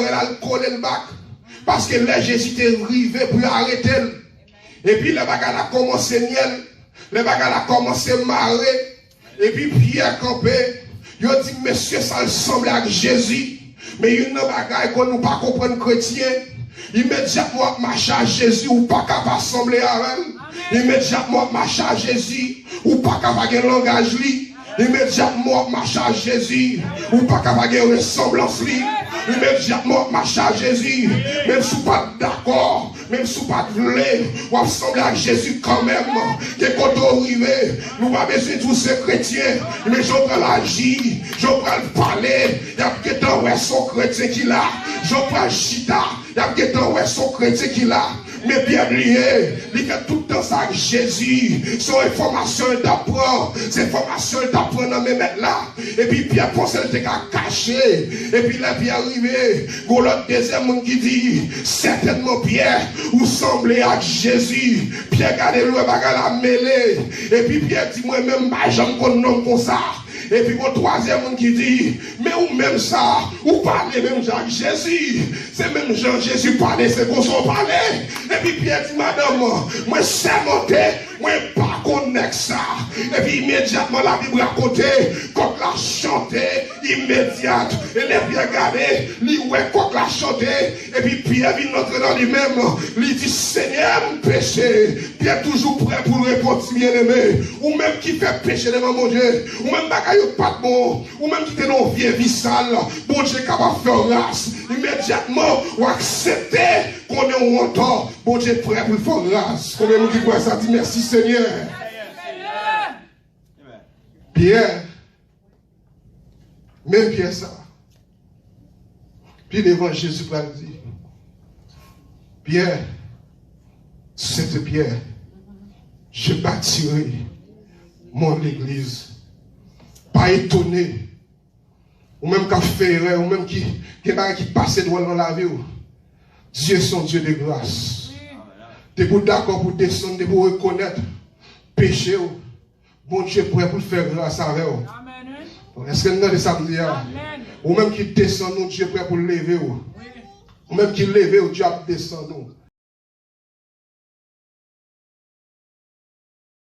elle a collé le bac. Parce que là, Jésus était arrivé pour arrêter. Et puis, le bagarre a commencé miel. Le bagarre a commencé marrer. Et puis, Pierre campé. Il a dit, monsieur, ça ressemble à Jésus. Mais il y a une bagarre qu'on ne peut pas comprendre chrétien. Immédiatement, marche à Jésus ou pas capable d'assembler à elle. Immédiatement, marche à Jésus ou pas capable de langage li. Immédiatement, marche à Jésus ou pas capable de ressemblance li. Immédiatement, marche à Jésus. Même si vous pas d'accord, même si vous pas voulez, vous ressemblez à Jésus quand même. Que quand on arrive, nous n'avons pas besoin de tous ces chrétiens. Mais je prends l'agir, je prends le parler. Il y a quelqu'un où est son chrétien qui l'a. Je prends le chita. Il y a quelqu'un où est son chrétien qui l'a. Mais bien lié, il fait tout le temps ça avec Jésus. Son information d'apprendre. Cette information d'apprendre dans mes mains là. Et puis Pierre pense qu'elle était caché. Et puis là, Pierre arrivé. L'autre deuxième monde qui dit, certainement Pierre, vous semblez à Jésus. Pierre garde le bagarre la mêlée. Et puis Pierre dit, moi-même, j'aime qu'on nomme comme ça. Et puis au troisième monde qui dit, mais ou même ça, ou parlez même Jacques Jésus. C'est même Jean Jésus parlait, c'est qu'on s'en parlait. Et puis Pierre dit, madame, moi c'est monté, moi pas connaître ça. Et puis immédiatement la Bible racontait, quand la chantait, immédiate. Et les Pierre regardait, lui ouais, quand la chantait. Et puis Pierre vient entrer dans lui-même, lui dit, Seigneur, mon péché. Pierre toujours prêt pour répondre, bien aimé. Ou même qui fait péché devant mon Dieu. Ou même pas de bon, ou même qui était dans une vieille vie sale, bon Dieu capable de faire grâce, immédiatement, ou accepter qu'on est au temps, bon Dieu prêt pour faire grâce. Combien de gens ça dit merci Seigneur. Pierre, même Pierre ça, puis devant Jésus pour dire, Pierre, cette Pierre, je bâtirai mon église. Pas étonné, ou même qui a fait erreur, ou même qui passe dans la vie. Dieu est son Dieu de grâce. Tu es d'accord pour descendre, tu pour reconnaître péché. Bon Dieu est prêt pour faire grâce avec vous. Est-ce que nous avons ça? Ou même qui descend, nous, Dieu est prêt pour lever. Ou même qui lève, Dieu a descendu.